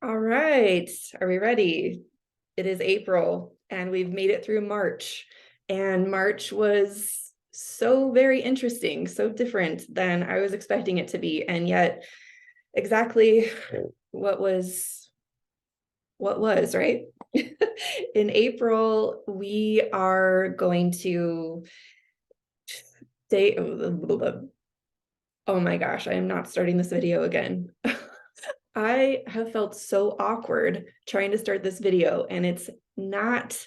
All right. Are we ready? It is April and we've made it through March. And March was so very interesting, so different than I was expecting it to be. And yet exactly what was, right? In April, we are going to stay. Oh my gosh, I am not starting this video again. I have felt so awkward trying to start this video, and it's not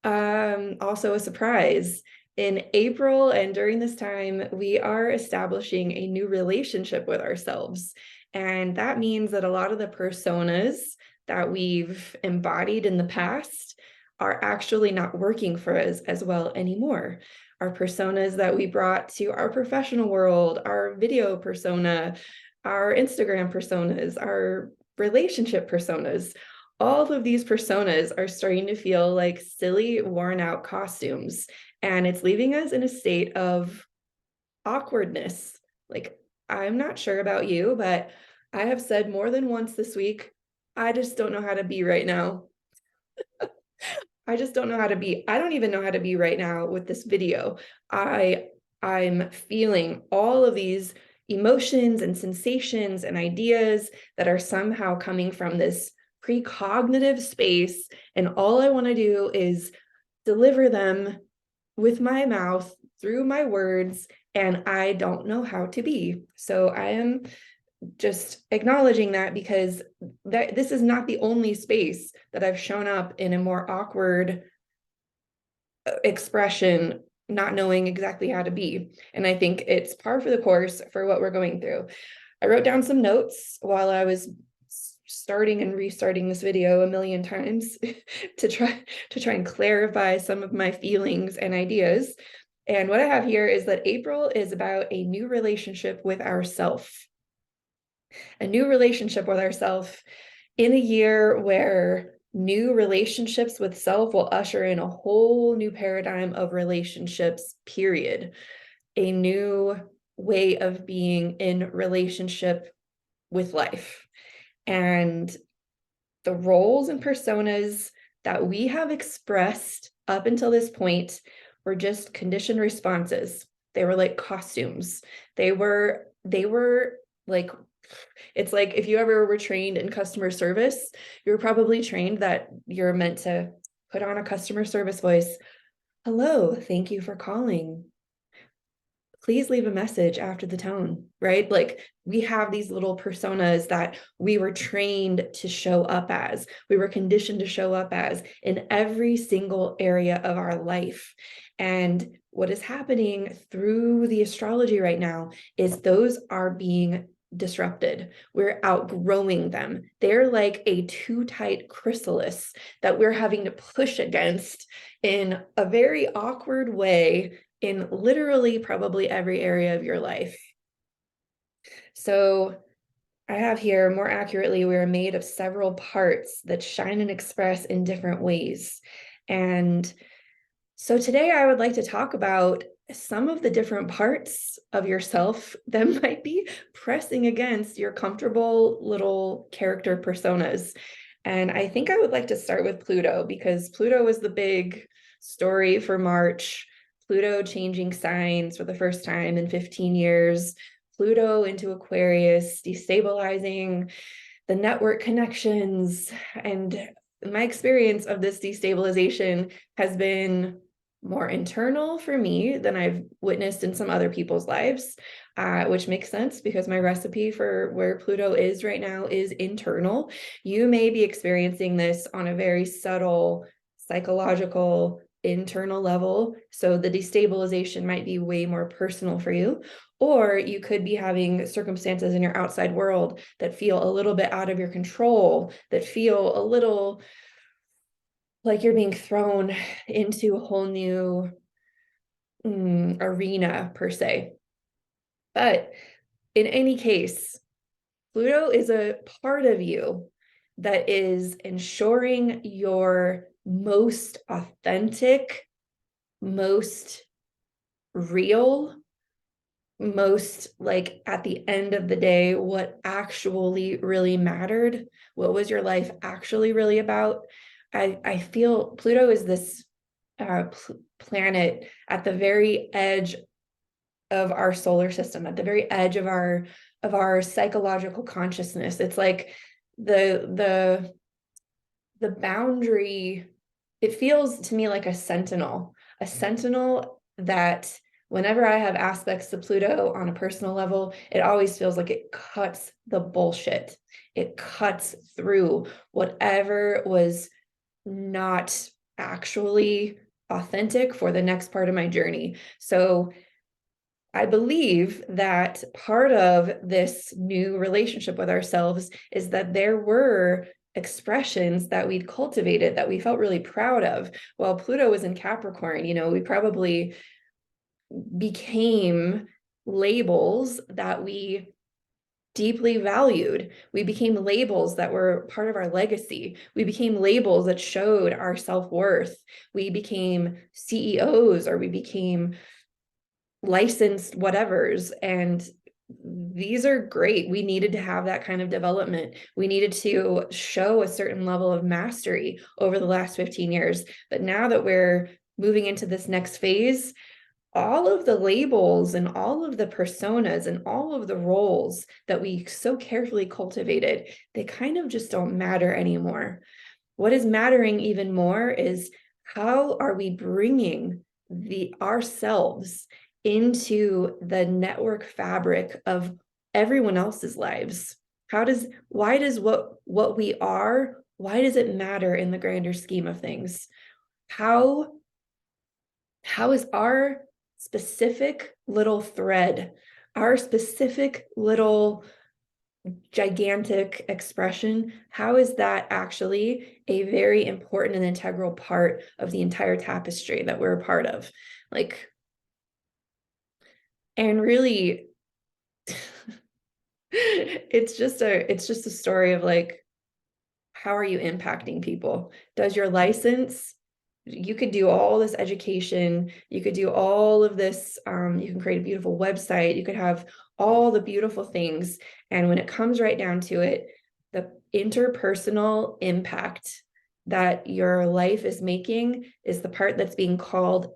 also a surprise. In April and during this time, we are establishing a new relationship with ourselves. And that means that a lot of the personas that we've embodied in the past are actually not working for us as well anymore. Our personas that we brought to our professional world, our video persona, our Instagram personas, our relationship personas, all of these personas are starting to feel like silly, worn out costumes. And it's leaving us in a state of awkwardness. Like, I'm not sure about you, but I have said more than once this week, I just don't know how to be right now. I just don't know how to be. I don't even know how to be right now with this video. I'm feeling all of these emotions and sensations and ideas that are somehow coming from this precognitive space. And all I want to do is deliver them with my mouth through my words. And I don't know how to be. So I am just acknowledging that because this is not the only space that I've shown up in a more awkward expression, not knowing exactly how to be. And I think it's par for the course for what we're going through. I wrote down some notes while I was starting and restarting this video a million times to try and clarify some of my feelings and ideas. And what I have here is that April is about a new relationship with ourself. A new relationship with ourself in a year where new relationships with self will usher in a whole new paradigm of relationships, period. A new way of being in relationship with life. And the roles and personas that we have expressed up until this point were just conditioned responses. They were like costumes. They were like, it's like if you ever were trained in customer service, you were probably trained that you're meant to put on a customer service voice. Hello, thank you for calling. Please leave a message after the tone, right? Like we have these little personas that we were trained to show up as, we were conditioned to show up as in every single area of our life. And what is happening through the astrology right now is those are being disrupted. We're outgrowing them. They're like a too tight chrysalis that we're having to push against in a very awkward way in literally probably every area of your life. So I have here, more accurately, we are made of several parts that shine and express in different ways. And so today I would like to talk about some of the different parts of yourself that might be pressing against your comfortable little character personas. And I think I would like to start with Pluto because Pluto was the big story for March. Pluto changing signs for the first time in 15 years. Pluto into Aquarius, destabilizing the network connections. And my experience of this destabilization has been more internal for me than I've witnessed in some other people's lives, which makes sense because my recipe for where Pluto is right now is internal. You may be experiencing this on a very subtle psychological internal level. So the destabilization might be way more personal for you. Or you could be having circumstances in your outside world that feel a little bit out of your control, that feel a little like you're being thrown into a whole new arena per se. But in any case, Pluto is a part of you that is ensuring your most authentic, most real, most, like, at the end of the day, what actually really mattered. What was your life actually really about? I feel Pluto is this planet at the very edge of our solar system, at the very edge of our psychological consciousness. It's like the boundary. It feels to me like a sentinel that whenever I have aspects to Pluto on a personal level, it always feels like it cuts the bullshit. It cuts through whatever was not actually authentic for the next part of my journey. So I believe that part of this new relationship with ourselves is that there were expressions that we'd cultivated that we felt really proud of. While Pluto was in Capricorn, we probably became labels that we deeply valued. We became labels that were part of our legacy. We became labels that showed our self-worth. We became CEOs, or we became licensed whatevers. And these are great. We needed to have that kind of development. We needed to show a certain level of mastery over the last 15 years. But now that we're moving into this next phase, all of the labels and all of the personas and all of the roles that we so carefully cultivated, they kind of just don't matter anymore. What is mattering even more is, how are we bringing ourselves into the network fabric of everyone else's lives? Why does what we are, why does it matter in the grander scheme of things? How is our specific little thread, our specific little gigantic expression, how is that actually a very important and integral part of the entire tapestry that we're a part of? Like, and really, it's just a story of, like, how are you impacting people? Does your license, you could do all this education, you could do all of this, you can create a beautiful website, you could have all the beautiful things, and when it comes right down to it, the interpersonal impact that your life is making is the part that's being called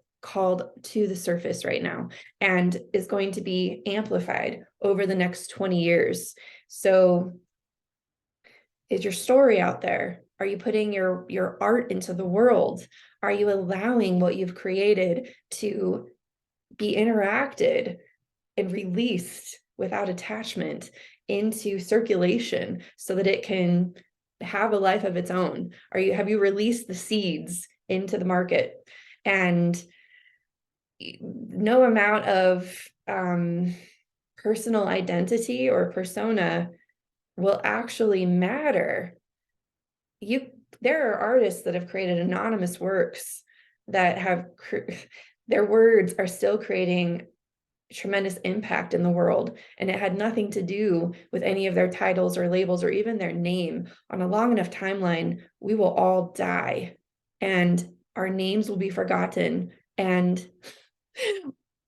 to the surface right now, and is going to be amplified over the next 20 years. So is your story out there? Are you putting your art into the world? Are you allowing what you've created to be interacted and released without attachment into circulation so that it can have a life of its own? Have you released the seeds into the market? And no amount of personal identity or persona will actually matter. There are artists that have created anonymous works that have their words are still creating tremendous impact in the world, and it had nothing to do with any of their titles or labels or even their name. On a long enough timeline, we will all die and our names will be forgotten, and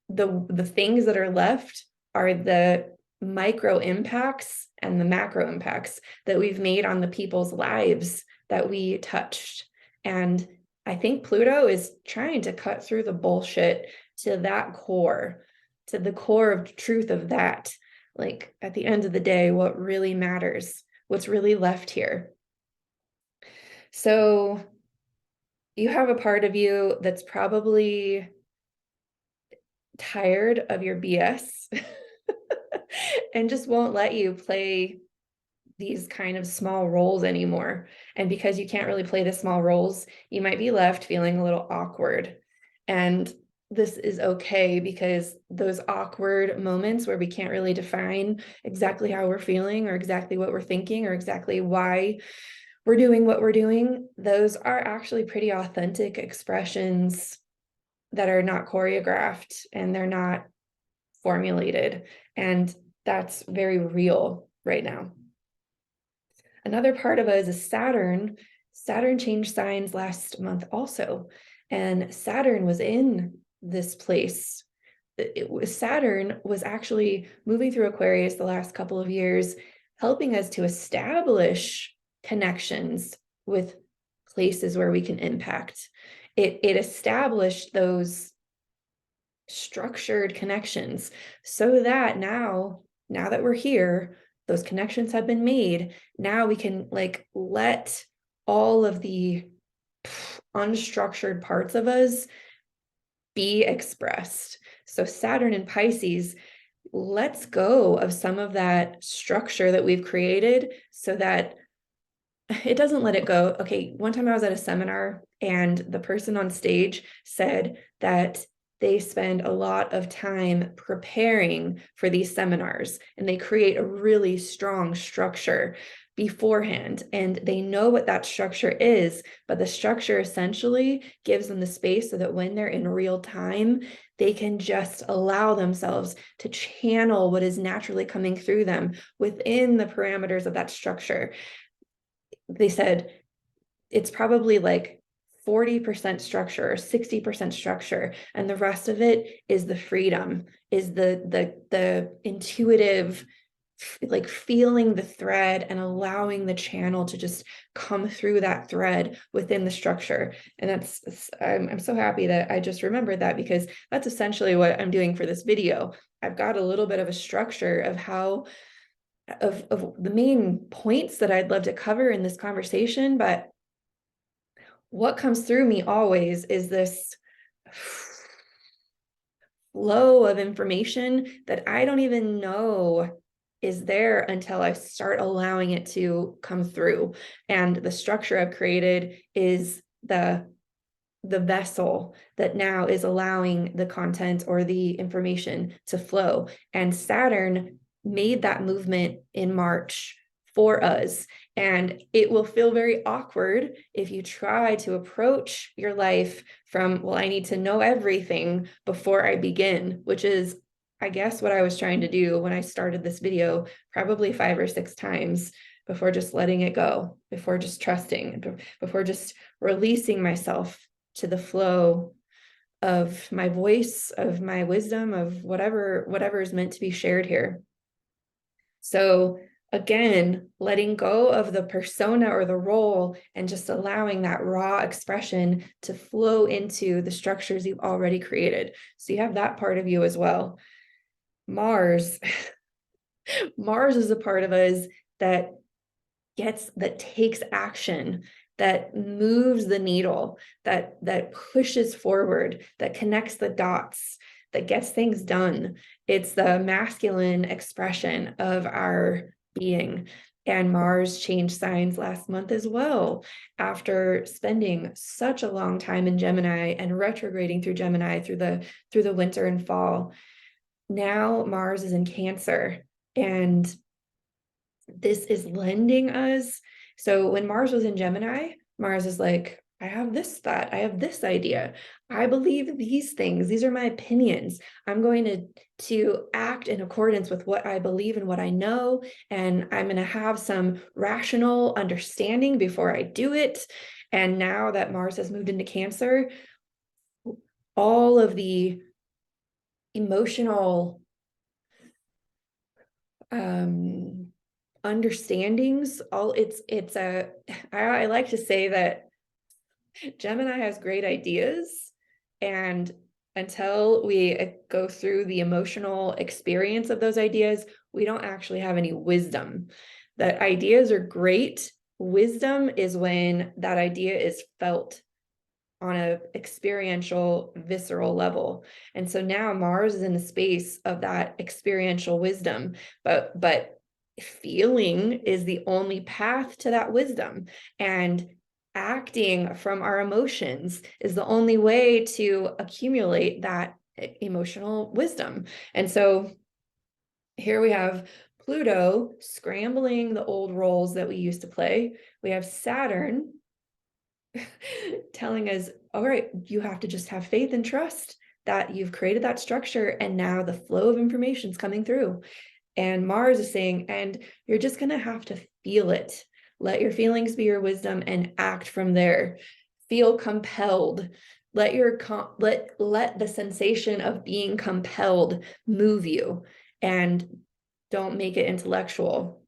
the things that are left are the micro impacts and the macro impacts that we've made on the people's lives that we touched. And I think Pluto is trying to cut through the bullshit to that core, to the core of truth of that. Like, at the end of the day, what really matters, what's really left here. So you have a part of you that's probably tired of your BS and just won't let you play these kind of small roles anymore. And because you can't really play the small roles, you might be left feeling a little awkward. And this is okay, because those awkward moments where we can't really define exactly how we're feeling or exactly what we're thinking or exactly why we're doing what we're doing, those are actually pretty authentic expressions that are not choreographed and they're not formulated. And that's very real right now. Another part of us is Saturn. Saturn changed signs last month also. And Saturn was in this place Saturn was actually moving through Aquarius the last couple of years, helping us to establish connections with places where we can impact. It established those structured connections so that now that we're here, those connections have been made. Now we can like let all of the unstructured parts of us be expressed. So Saturn in Pisces lets go of some of that structure that we've created so that it doesn't let it go. Okay, one time I was at a seminar and the person on stage said that they spend a lot of time preparing for these seminars and they create a really strong structure beforehand, and they know what that structure is, but the structure essentially gives them the space so that when they're in real time, they can just allow themselves to channel what is naturally coming through them within the parameters of that structure. They said it's probably like 40% structure or 60% structure, and the rest of it is the freedom, is the intuitive, like feeling the thread and allowing the channel to just come through that thread within the structure. And I'm so happy that I just remembered that, because that's essentially what I'm doing for this video. I've got a little bit of a structure of how of the main points that I'd love to cover in this conversation, but what comes through me always is this flow of information that I don't even know is there until I start allowing it to come through. And the structure I've created is the vessel that now is allowing the content or the information to flow. And Saturn made that movement in March for us. And it will feel very awkward if you try to approach your life from, well, I need to know everything before I begin, which is, I guess, what I was trying to do when I started this video, probably 5 or 6 times, before just letting it go, before just trusting, before just releasing myself to the flow of my voice, of my wisdom, of whatever is meant to be shared here. So again, letting go of the persona or the role and just allowing that raw expression to flow into the structures you've already created. So you have that part of you as well. Mars is a part of us that takes action, that moves the needle, that pushes forward, that connects the dots, that gets things done. It's the masculine expression of our being. And Mars changed signs last month as well, after spending such a long time in Gemini and retrograding through Gemini through the winter and fall. Now Mars is in Cancer, and this is lending us. So when Mars was in Gemini, Mars is like, I have this thought, I have this idea, I believe these things, these are my opinions, I'm going to act in accordance with what I believe and what I know, and I'm going to have some rational understanding before I do it. And now that Mars has moved into Cancer, all of the emotional understandings, I like to say that Gemini has great ideas, and until we go through the emotional experience of those ideas, we don't actually have any wisdom. That ideas are great. Wisdom is when that idea is felt on a experiential, visceral level. And so now Mars is in the space of that experiential wisdom, but feeling is the only path to that wisdom, and acting from our emotions is the only way to accumulate that emotional wisdom. And so here we have Pluto scrambling the old roles that we used to play. We have Saturn telling us, all right, you have to just have faith and trust that you've created that structure, and now the flow of information is coming through. And Mars is saying, and you're just going to have to feel it. Let your feelings be your wisdom and act from there. Feel compelled. Let let the sensation of being compelled move you, and don't make it intellectual.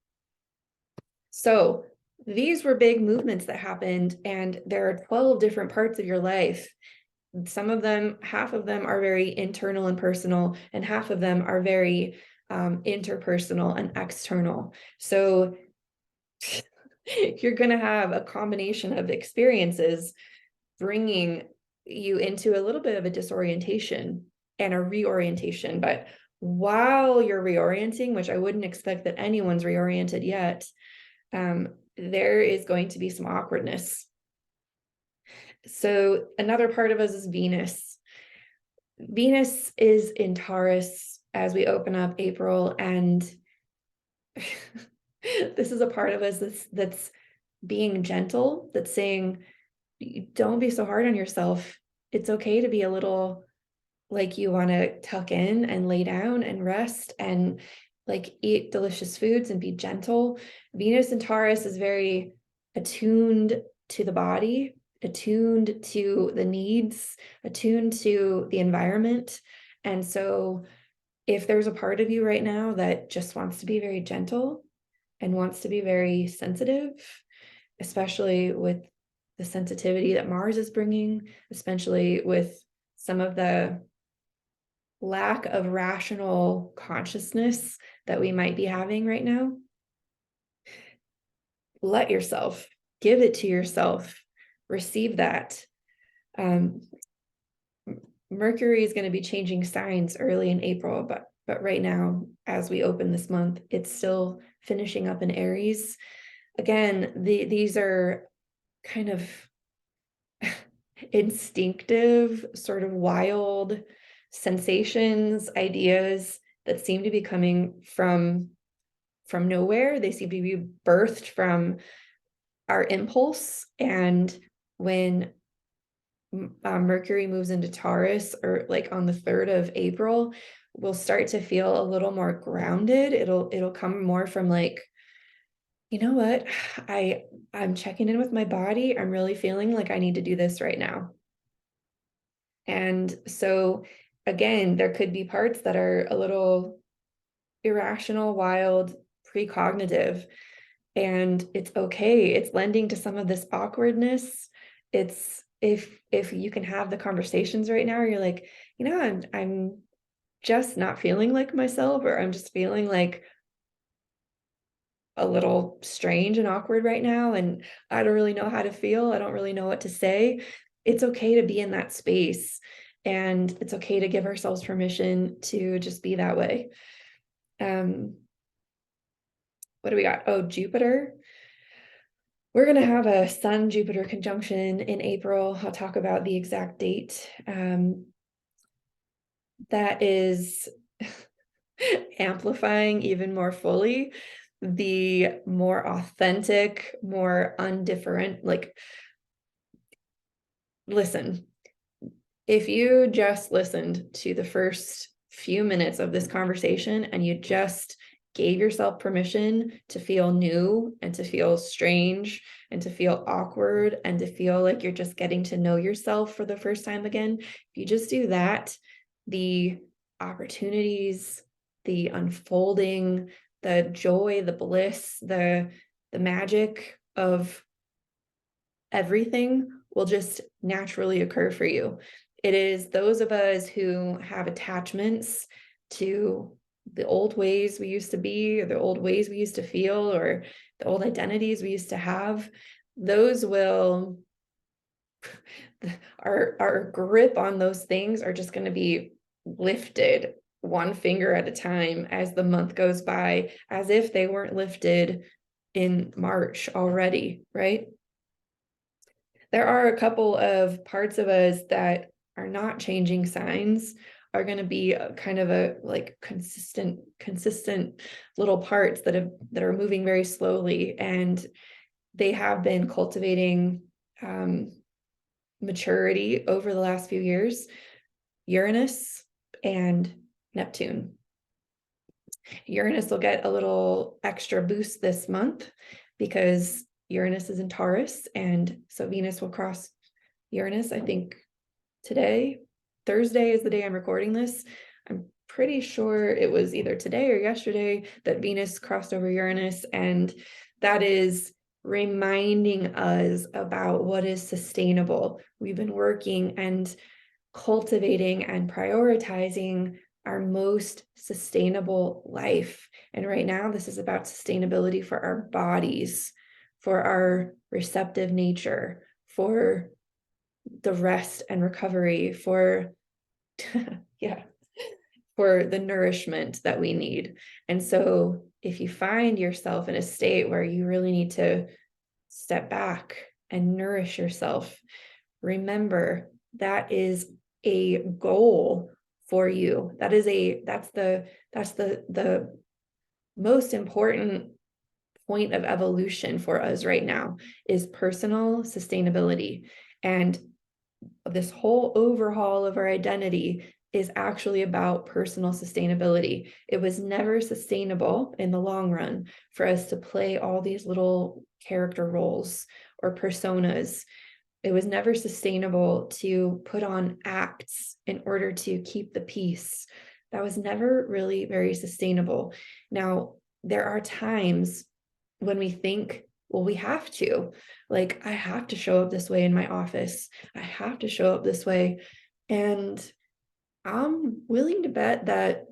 So these were big movements that happened, and there are 12 different parts of your life. Some of them, half of them are very internal and personal, and half of them are very interpersonal and external. So you're going to have a combination of experiences bringing you into a little bit of a disorientation and a reorientation. But while you're reorienting, which I wouldn't expect that anyone's reoriented yet, there is going to be some awkwardness. So another part of us is Venus. Venus is in Taurus as we open up April, and this is a part of us that's being gentle, that's saying, don't be so hard on yourself. It's okay to be a little like you want to tuck in and lay down and rest and like eat delicious foods and be gentle. Venus in Taurus is very attuned to the body, attuned to the needs, attuned to the environment. And so if there's a part of you right now that just wants to be very gentle and wants to be very sensitive, especially with the sensitivity that Mars is bringing, especially with some of the lack of rational consciousness that we might be having right now, let yourself, give it to yourself, receive that. Mercury is going to be changing signs early in April, but right now, as we open this month, it's still finishing up in Aries. Again, these are kind of instinctive, sort of wild sensations, ideas that seem to be coming from nowhere. They seem to be birthed from our impulse. And when Mercury moves into Taurus, or like on the 3rd of April, we'll start to feel a little more grounded. It'll come more from like, you know what, I'm checking in with my body. I'm really feeling like I need to do this right now. And so again, there could be parts that are a little irrational, wild, precognitive, and it's okay. It's lending to some of this awkwardness. It's if you can have the conversations right now, you're like, you know, I'm just not feeling like myself, or I'm just feeling like a little strange and awkward right now, and I don't really know how to feel. I don't really know what to say. It's okay to be in that space, and it's okay to give ourselves permission to just be that way. What do we got? Oh, Jupiter. We're going to have a Sun Jupiter conjunction in April. I'll talk about the exact date. That is amplifying even more fully the more authentic, more undifferent, like, listen, if you just listened to the first few minutes of this conversation and you just gave yourself permission to feel new and to feel strange and to feel awkward and to feel like you're just getting to know yourself for the first time again, if you just do that, the opportunities, the unfolding, the joy, the bliss, the magic of everything will just naturally occur for you. It is those of us who have attachments to the old ways we used to be, or the old ways we used to feel, or the old identities we used to have, those will, our grip on those things are just going to be lifted one finger at a time as the month goes by, as if they weren't lifted in March already, right? There are a couple of parts of us that are not changing signs, are going to be a kind of a like consistent little parts that are moving very slowly, and they have been cultivating maturity over the last few years. Uranus and Neptune. Uranus will get a little extra boost this month because Uranus is in Taurus, and so Venus will cross Uranus, I think today, Thursday is the day I'm recording this. I'm pretty sure it was either today or yesterday that Venus crossed over Uranus, and that is reminding us about what is sustainable. We've been working and cultivating and prioritizing our most sustainable life. And right now, this is about sustainability for our bodies, for our receptive nature, for the rest and recovery, for yeah, for the nourishment that we need. And so if you find yourself in a state where you really need to step back and nourish yourself, remember that is a goal for you. That's the most important point of evolution for us right now, is personal sustainability. And this whole overhaul of our identity is actually about personal sustainability. It was never sustainable in the long run for us to play all these little character roles or personas. It was never sustainable to put on acts in order to keep the peace. That was never really very sustainable. Now, there are times when we think, well, we have to, like, I have to show up this way in my office. I have to show up this way. And I'm willing to bet that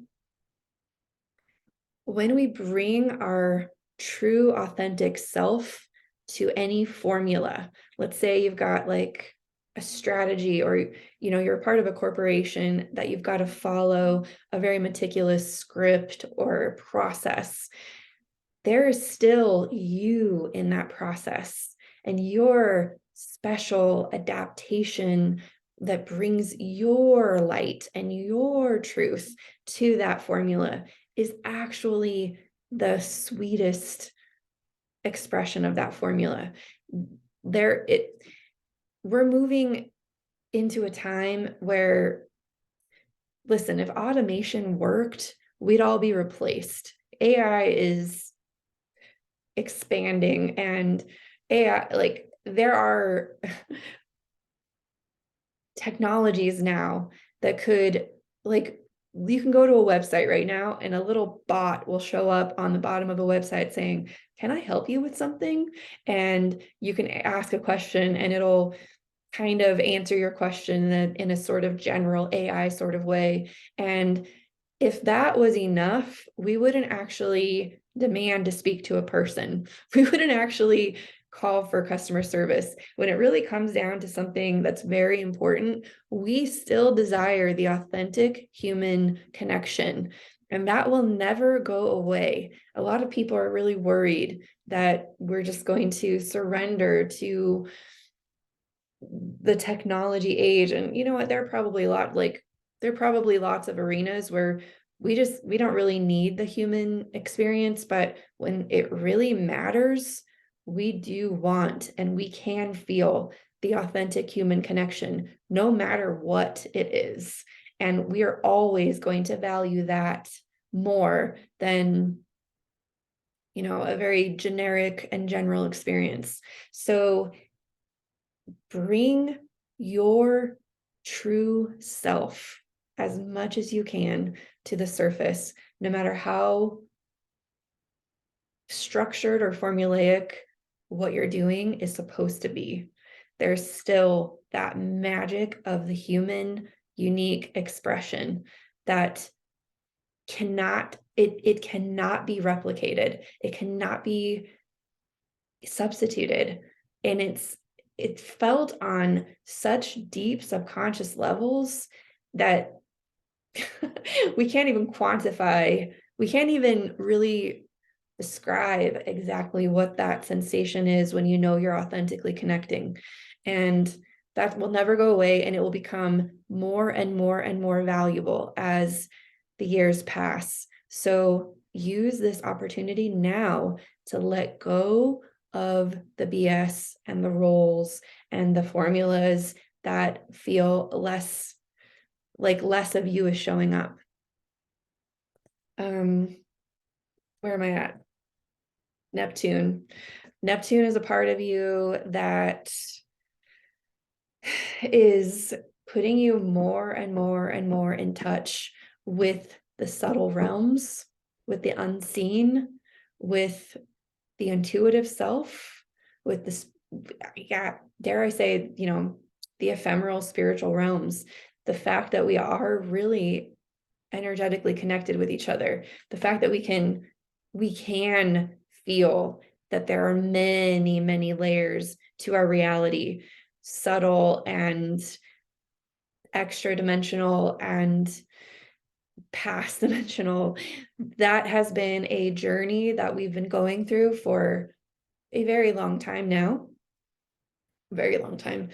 when we bring our true, authentic self to any formula, let's say you've got like a strategy, or you're a part of a corporation that you've got to follow a very meticulous script or process, there is still you in that process, and your special adaptation that brings your light and your truth to that formula is actually the sweetest expression of that formula. We're moving into a time where, listen, if automation worked, we'd all be replaced. AI is expanding, and AI, like, there are technologies now that could, like, you can go to a website right now and a little bot will show up on the bottom of a website saying, can I help you with something? And you can ask a question and it'll kind of answer your question in a sort of general AI sort of way. And if that was enough, we wouldn't actually demand to speak to a person. We wouldn't actually call for customer service. When it really comes down to something that's very important, we still desire the authentic human connection, and that will never go away. A lot of people are really worried that we're just going to surrender to the technology age. And you know what? There are probably lots of arenas where we don't really need the human experience, but when it really matters, we do want and we can feel the authentic human connection, no matter what it is. And we are always going to value that more than, a very generic and general experience. So bring your true self as much as you can to the surface, no matter how structured or formulaic what you're doing is supposed to be. There's still that magic of the human unique expression that cannot be replicated. It cannot be substituted. And it's felt on such deep subconscious levels that we can't even quantify. We can't even really describe exactly what that sensation is when you're authentically connecting. And that will never go away, and it will become more and more and more valuable as the years pass. So use this opportunity now to let go of the BS and the roles and the formulas that feel less of you is showing up. Where am I at? Neptune. Neptune is a part of you that is putting you more and more and more in touch with the subtle realms, with the unseen, with the intuitive self, with this, yeah, dare I say, you know, the ephemeral spiritual realms. The fact that we are really energetically connected with each other, the fact that we can feel that there are many, many layers to our reality, subtle and extra dimensional and past dimensional. That has been a journey that we've been going through for a very long time now. Very long time.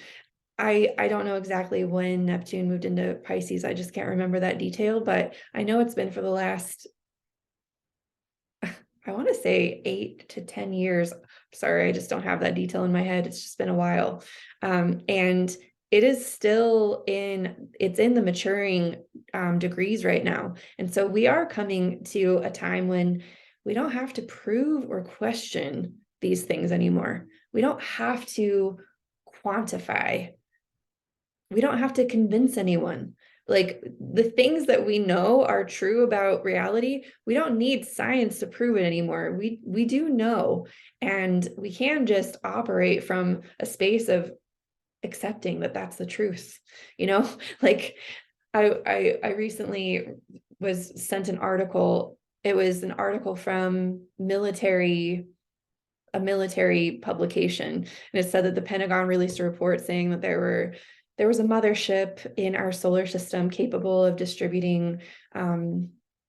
I don't know exactly when Neptune moved into Pisces. I just can't remember that detail, but I know it's been for the last, I want to say 8 to 10 years. Sorry, I just don't have that detail in my head. It's just been a while. And it is still it's in the maturing degrees right now. And so we are coming to a time when we don't have to prove or question these things anymore. We don't have to quantify. We don't have to convince anyone. Like, the things that we know are true about reality, we don't need science to prove it anymore. We do know, and we can just operate from a space of accepting that that's the truth. You know, like I recently was sent an article. It was an article from a military publication, and it said that the Pentagon released a report saying that there was a mothership in our solar system capable of distributing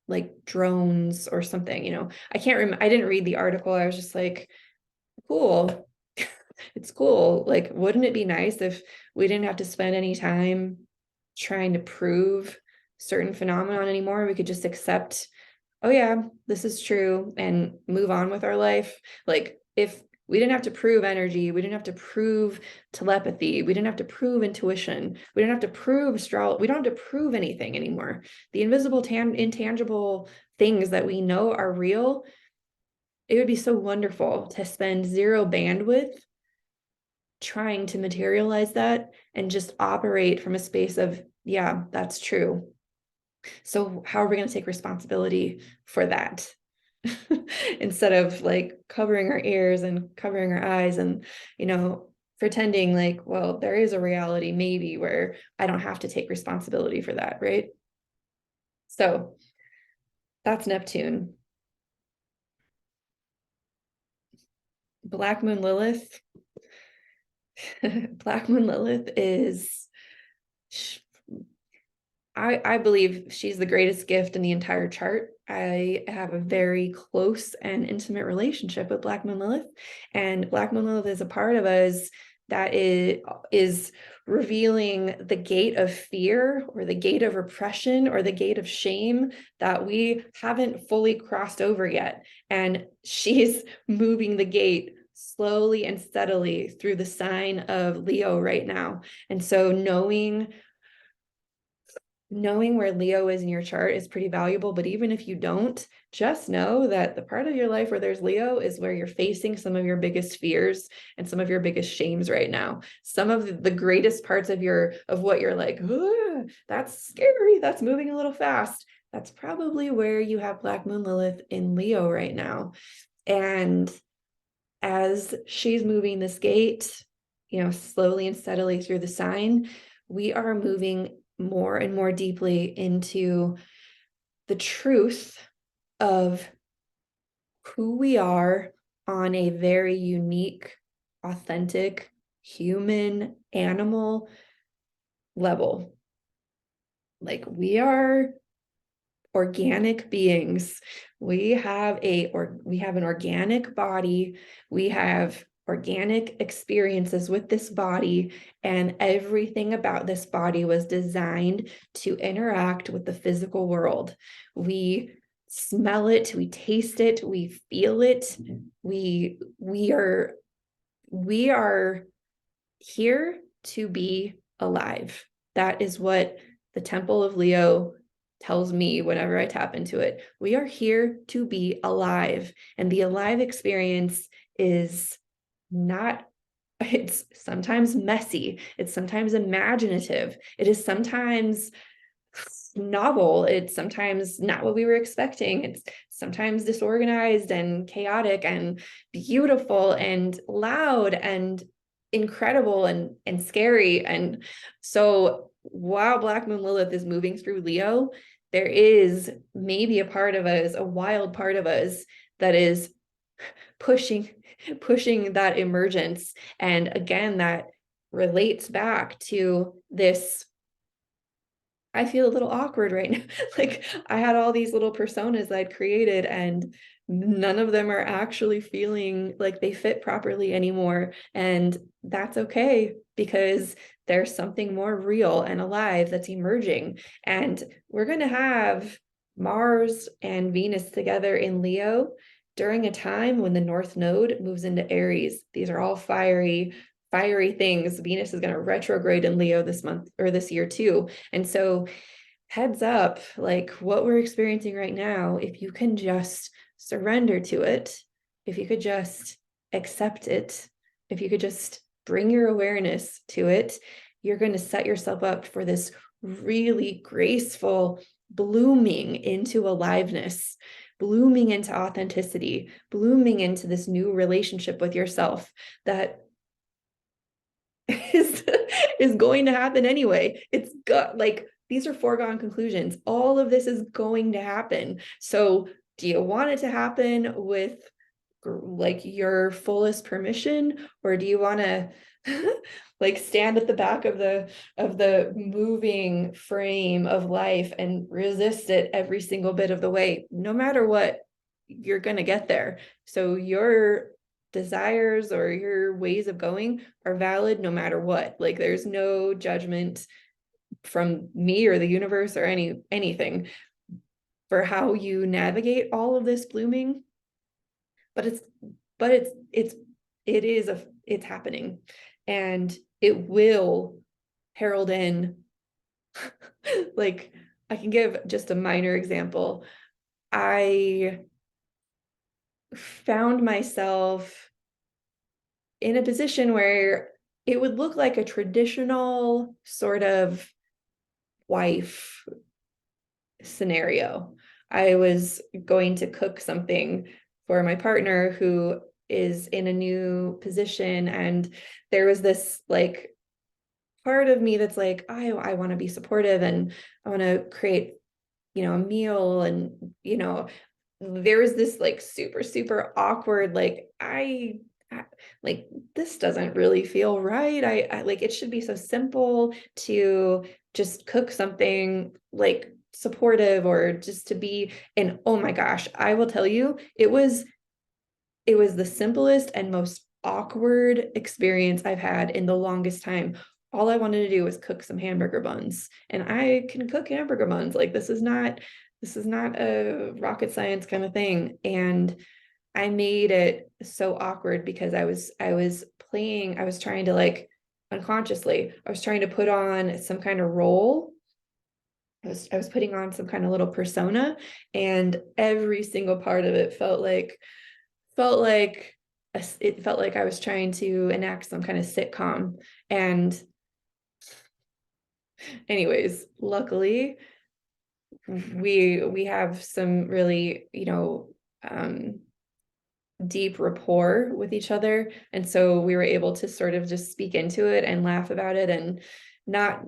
like drones or something. You know, I can't remember. I didn't read the article. I was just like, cool. It's cool. Like, wouldn't it be nice if we didn't have to spend any time trying to prove certain phenomenon anymore? We could just accept, oh yeah, this is true, and move on with our life. Like, if we didn't have to prove energy, we didn't have to prove telepathy, we didn't have to prove intuition, we didn't have to prove astrology, we don't have to prove anything anymore. The invisible, intangible things that we know are real, it would be so wonderful to spend zero bandwidth trying to materialize that and just operate from a space of, yeah, that's true. So how are we going to take responsibility for that? Instead of like covering our ears and covering our eyes and, you know, pretending like, well, there is a reality maybe where I don't have to take responsibility for that, right? So that's Neptune. Black Moon Lilith. Black Moon Lilith is, I believe she's the greatest gift in the entire chart. I have a very close and intimate relationship with Black Moon Lilith, and Black Moon Lilith is a part of us that is revealing the gate of fear or the gate of repression or the gate of shame that we haven't fully crossed over yet. And she's moving the gate slowly and steadily through the sign of Leo right now. And so knowing where Leo is in your chart is pretty valuable. But even if you don't, just know that the part of your life where there's Leo is where you're facing some of your biggest fears and some of your biggest shames right now. Some of the greatest parts of what you're like, that's scary, that's moving a little fast. That's probably where you have Black Moon Lilith in Leo right now. And as she's moving this gate, you know, slowly and steadily through the sign, we are moving more and more deeply into the truth of who we are on a very unique, authentic, human, animal level. Like, we are organic beings. We have an organic body. We have organic experiences with this body, and everything about this body was designed to interact with the physical world. We smell it, we taste it, we feel it. We are here to be alive. That is what the Temple of Leo tells me whenever I tap into it. We are here to be alive, and the alive experience is not It's sometimes messy. It's sometimes imaginative. It is sometimes novel. It's sometimes not what we were expecting. It's sometimes disorganized and chaotic and beautiful and loud and incredible and scary. And so while Black Moon Lilith is moving through Leo, there is maybe a part of us, a wild part of us, that is pushing that emergence. And again, that relates back to this. I feel a little awkward right now. Like, I had all these little personas that I'd created, and none of them are actually feeling like they fit properly anymore. And that's okay, because there's something more real and alive that's emerging. And we're going to have Mars and Venus together in Leo during a time when the North Node moves into Aries. These are all fiery things. Venus is going to retrograde in Leo this month, or this year too. And so heads up, like what we're experiencing right now, if you can just surrender to it, if you could just accept it, if you could just bring your awareness to it, you're going to set yourself up for this really graceful blooming into aliveness, blooming into authenticity, blooming into this new relationship with yourself that is going to happen anyway. It's got, like, these are foregone conclusions. All of this is going to happen. So do you want it to happen with like your fullest permission, or do you want to like stand at the back of the moving frame of life and resist it every single bit of the way? No matter what, you're going to get there. So your desires or your ways of going are valid no matter what. Like, there's no judgment from me or the universe or anything for how you navigate all of this blooming. But it's happening, and it will herald in like, I can give just a minor example. I found myself in a position where it would look like a traditional sort of wife scenario. I was going to cook something for my partner who is in a new position, and there was this like part of me that's like, I want to be supportive, and I want to create, a meal, and there was this like super awkward, like I like, this doesn't really feel right. I like, it should be so simple to just cook something like supportive, or just to be. And oh my gosh, I will tell you, it was the simplest and most awkward experience I've had in the longest time. All I wanted to do was cook some hamburger buns, and I can cook hamburger buns. Like, this is not a rocket science kind of thing. And I made it so awkward because I was trying to, like, unconsciously, I was trying to put on some kind of role. I was putting on some kind of little persona, and every single part of it felt like I was trying to enact some kind of sitcom. And anyways, luckily we have some really, deep rapport with each other. And so we were able to sort of just speak into it and laugh about it, and not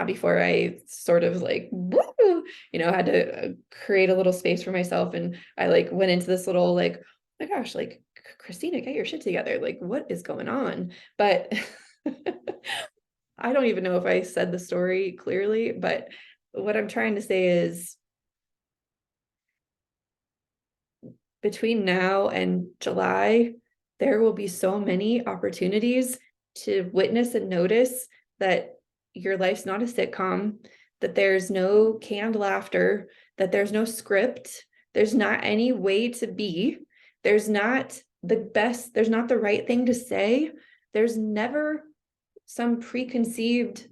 before I sort of like, woo, had to create a little space for myself. And I like went into this little like, oh my gosh, like, Christina, get your shit together. Like, what is going on? But I don't even know if I said the story clearly, but what I'm trying to say is, between now and July, there will be so many opportunities to witness and notice that your life's not a sitcom, that there's no canned laughter, that there's no script, there's not any way to be, there's not the right thing to say, there's never some preconceived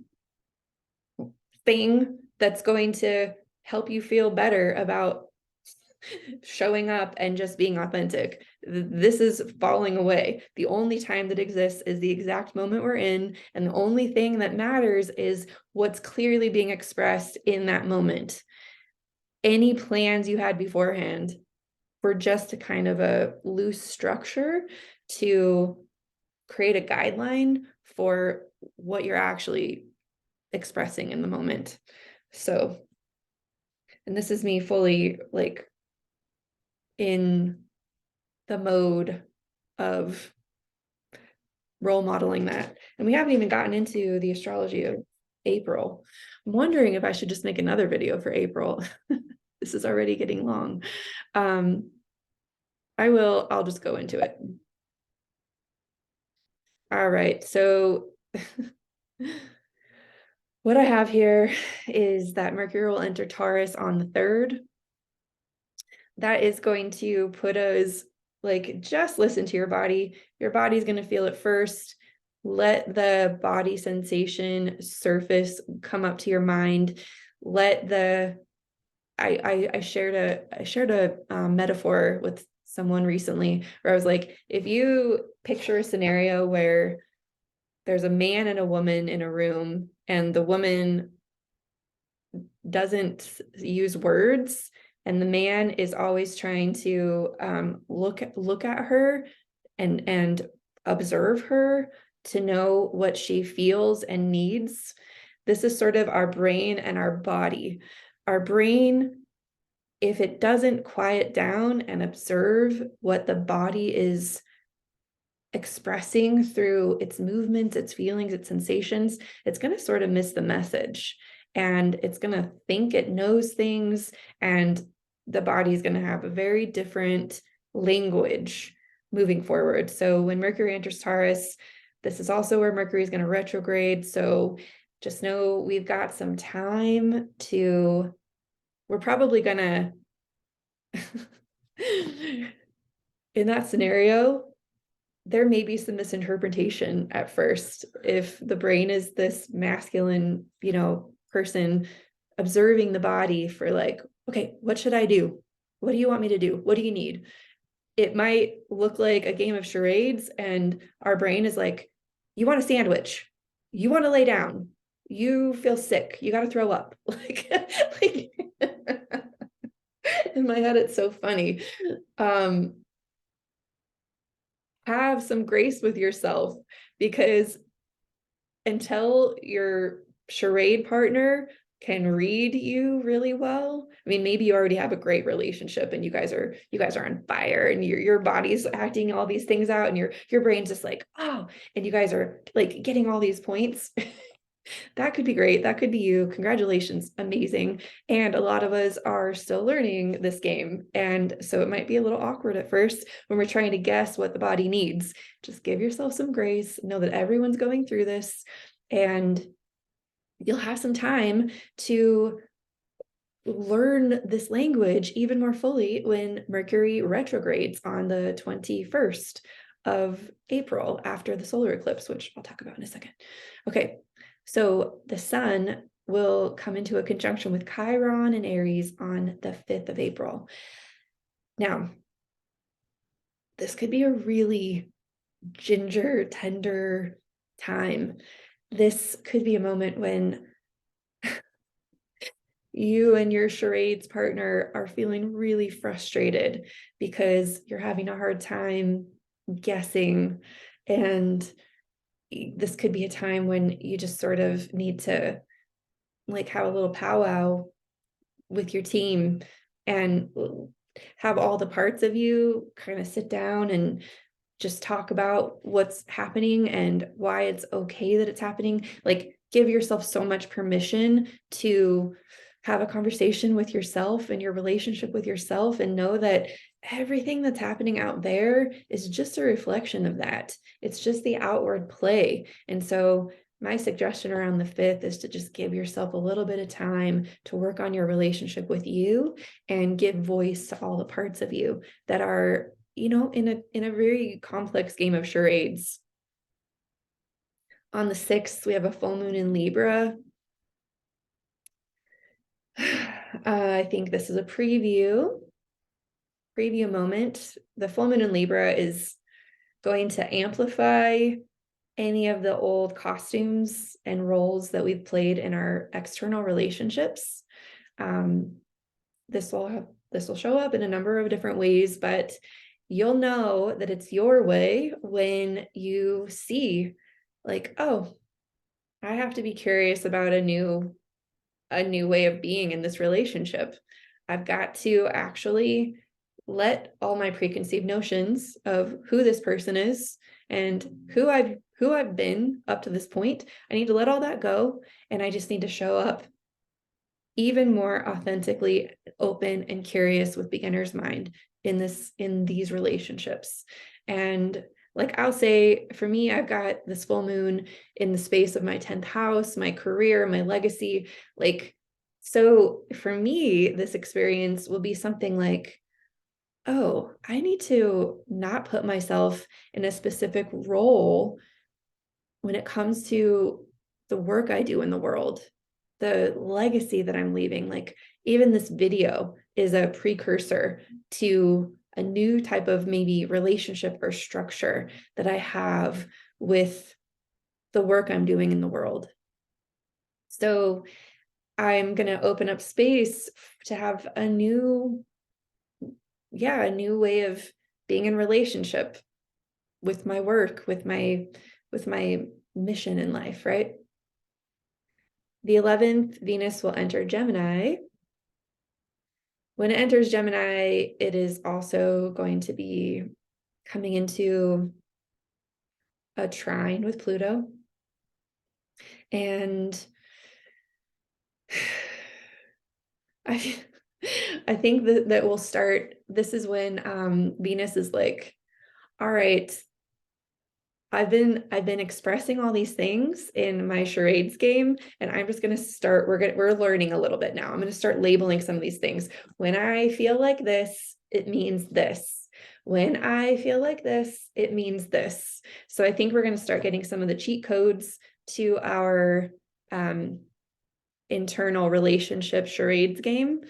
thing that's going to help you feel better about showing up and just being authentic. This is falling away. The only time that exists is the exact moment we're in, and the only thing that matters is what's clearly being expressed in that moment. Any plans you had beforehand were just a kind of a loose structure to create a guideline for what you're actually expressing in the moment. So, and this is me fully like in the mode of role modeling that. And we haven't even gotten into the astrology of April. I'm wondering if I should just make another video for April. This is already getting long. I'll just go into it. All right, so what I have here is that Mercury will enter Taurus on the 3rd. That is going to put us, like, just listen to your body. Your body's going to feel it first. Let the body sensation surface, come up to your mind. Let the, I shared a metaphor with someone recently where I was like, if you picture a scenario where there's a man and a woman in a room and the woman doesn't use words and the man is always trying to look at her and observe her to know what she feels and needs. This is sort of our brain and our body. Our brain, if it doesn't quiet down and observe what the body is expressing through its movements, its feelings, its sensations, it's going to sort of miss the message, and it's going to think it knows things, and the body is going to have a very different language moving forward. So when Mercury enters Taurus, this is also where Mercury is going to retrograde. So just know we've got some time to, we're probably going to, in that scenario, there may be some misinterpretation at first. If the brain is this masculine, person observing the body for like, okay, what should I do? What do you want me to do? What do you need? It might look like a game of charades, and our brain is like, you want a sandwich, you want to lay down, you feel sick, you got to throw up. like in my head, it's so funny. Have some grace with yourself, because until your charade partner can read you really well, I mean, maybe you already have a great relationship and you guys are on fire and your body's acting all these things out and your brain's just like, oh, and you guys are like getting all these points. That could be great. That could be you. Congratulations. Amazing. And a lot of us are still learning this game. And so it might be a little awkward at first when we're trying to guess what the body needs. Just give yourself some grace. Know that everyone's going through this, and you'll have some time to learn this language even more fully when Mercury retrogrades on the 21st of April after the solar eclipse, which I'll talk about in a second. Okay. So the sun will come into a conjunction with Chiron and Aries on the 5th of April. Now, this could be a really ginger, tender time. This could be a moment when you and your charades partner are feeling really frustrated because you're having a hard time guessing, and this could be a time when you just sort of need to like have a little powwow with your team and have all the parts of you kind of sit down and just talk about what's happening and why it's okay that it's happening. Like, give yourself so much permission to have a conversation with yourself and your relationship with yourself, and know that everything that's happening out there is just a reflection of that. It's just the outward play. And so my suggestion around the 5th is to just give yourself a little bit of time to work on your relationship with you and give voice to all the parts of you that are, in a very complex game of charades. On the 6th, we have a full moon in Libra. I think this is a preview preview moment. The full moon in Libra is going to amplify any of the old costumes and roles that we've played in our external relationships. This will show up in a number of different ways, but you'll know that it's your way when you see, like, oh, I have to be curious about a new way of being in this relationship. I've got to actually let all my preconceived notions of who this person is and who I've been up to this point. I need to let all that go, and I just need to show up even more authentically open and curious with beginner's mind in these relationships. And like I'll say, for me, I've got this full moon in the space of my 10th house, my career, my legacy. Like, so for me, this experience will be something like, oh, I need to not put myself in a specific role when it comes to the work I do in the world, the legacy that I'm leaving. Like, even this video is a precursor to a new type of maybe relationship or structure that I have with the work I'm doing in the world. So I'm going to open up space to have a new way of being in relationship with my work, with my mission in life, right? The 11th, Venus will enter Gemini. When it enters Gemini, it is also going to be coming into a trine with Pluto. And I think that will start, this is when Venus is like, all right, I've been expressing all these things in my charades game, and I'm just going to start, we're learning a little bit now. I'm going to start labeling some of these things. When I feel like this, it means this. When I feel like this, it means this. So I think we're going to start getting some of the cheat codes to our internal relationship charades game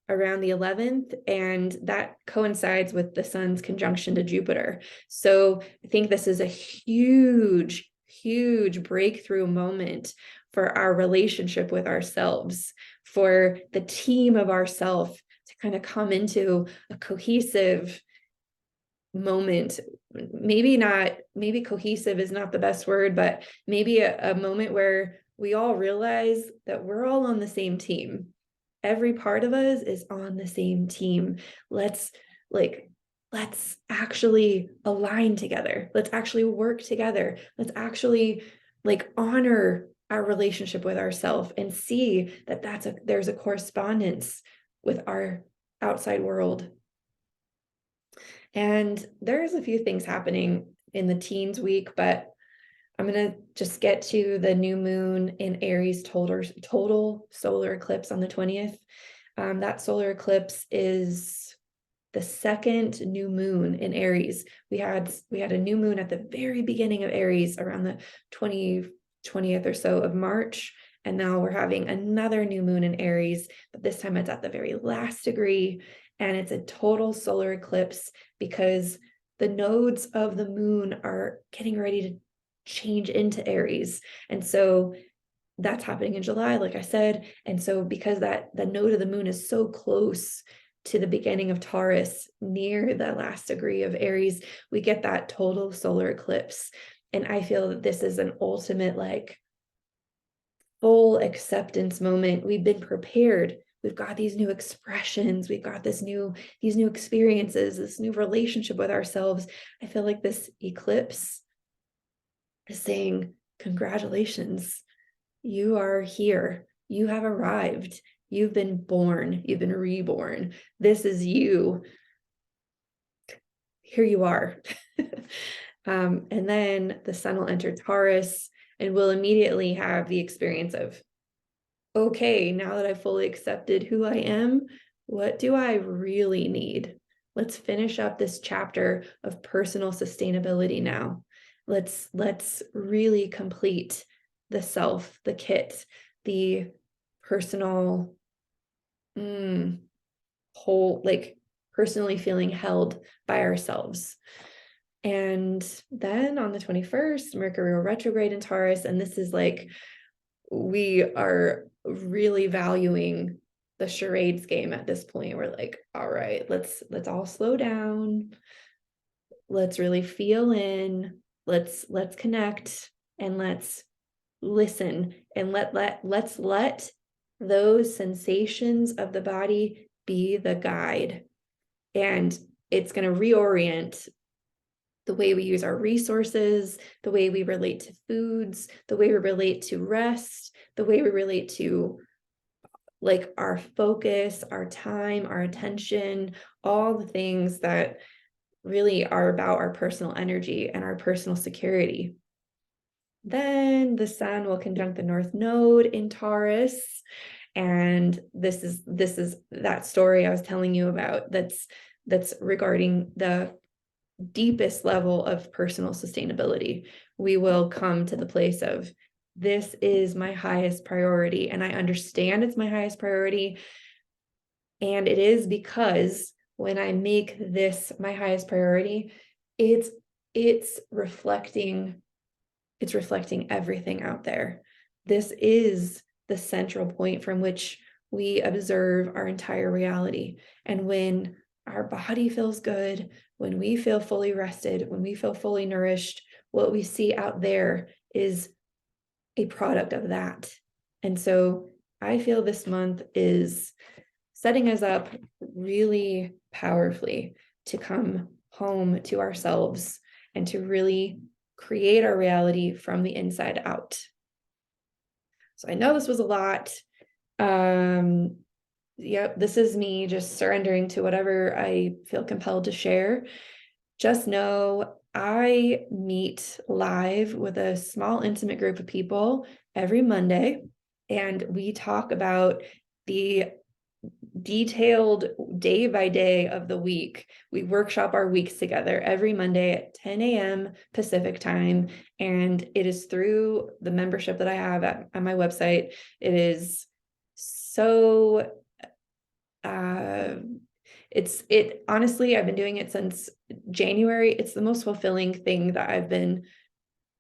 around the 11th, and that coincides with the Sun's conjunction to Jupiter. So I think this is a huge breakthrough moment for our relationship with ourselves, for the team of ourself to kind of come into a cohesive moment. Maybe cohesive is not the best word, but maybe a moment where we all realize that we're all on the same team. Every part of us is on the same team. Let's actually align together. Let's actually work together. Let's actually honor our relationship with ourselves and see that there's a correspondence with our outside world. And there's a few things happening in the teens week, but I'm going to just get to the new moon in Aries total solar eclipse on the 20th. That solar eclipse is the second new moon in Aries. We had a new moon at the very beginning of Aries around the 20th or so of March. And now we're having another new moon in Aries, but this time it's at the very last degree. And it's a total solar eclipse because the nodes of the moon are getting ready to change into Aries. And so that's happening in July, like I said. And so because the node of the moon is so close to the beginning of Taurus, near the last degree of Aries, we get that total solar eclipse. And I feel that this is an ultimate full acceptance moment. We've been prepared. We've got these new expressions. We've got these new experiences, this new relationship with ourselves. I feel like this eclipse is saying, congratulations, you are here. You have arrived. You've been born. You've been reborn. This is you. Here you are. And then the sun will enter Taurus, and we'll immediately have the experience of, okay, now that I've fully accepted who I am, what do I really need? Let's finish up this chapter of personal sustainability now. Let's really complete the self, the kit, the personal whole, personally feeling held by ourselves. And then on the 21st, Mercury will retrograde in Taurus. And this is like, we are really valuing the charades game at this point. We're like, all right, let's all slow down. Let's really feel in. Let's connect, and let's listen, and let's let those sensations of the body be the guide. And it's going to reorient the way we use our resources, the way we relate to foods, the way we relate to rest, the way we relate to like our focus, our time, our attention, all the things that really are about our personal energy and our personal security. Then the sun will conjunct the North Node in Taurus. And this is that story I was telling you about that's regarding the deepest level of personal sustainability. We will come to the place of, this is my highest priority, and I understand it's my highest priority. And it is because when I make this my highest priority, it's reflecting everything out there. This is the central point from which we observe our entire reality. And when our body feels good, when we feel fully rested, when we feel fully nourished, what we see out there is a product of that. And so I feel this month is setting us up really powerfully to come home to ourselves and to really create our reality from the inside out. So I know this was a lot. Yep, this is me just surrendering to whatever I feel compelled to share. Just know I meet live with a small, intimate group of people every Monday, and we talk about the detailed day by day of the week. We workshop our weeks together every Monday at 10 a.m. Pacific time. And it is through the membership that I have at my website. It is so, honestly, I've been doing it since January. It's the most fulfilling thing that I've been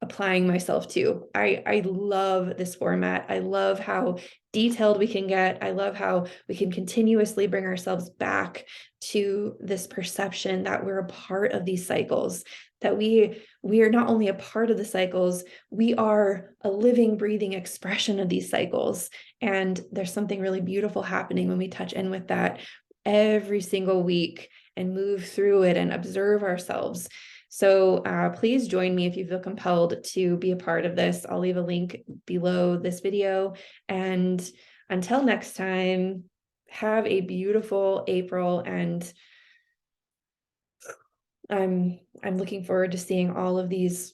applying myself to. I love this format. I love how detailed we can get. I love how we can continuously bring ourselves back to this perception that we're a part of these cycles, that we are not only a part of the cycles, we are a living, breathing expression of these cycles. And there's something really beautiful happening when we touch in with that every single week and move through it and observe ourselves. So please join me if you feel compelled to be a part of this. I'll leave a link below this video. And until next time, have a beautiful April. And I'm looking forward to seeing all of these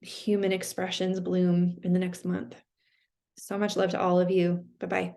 human expressions bloom in the next month. So much love to all of you. Bye-bye.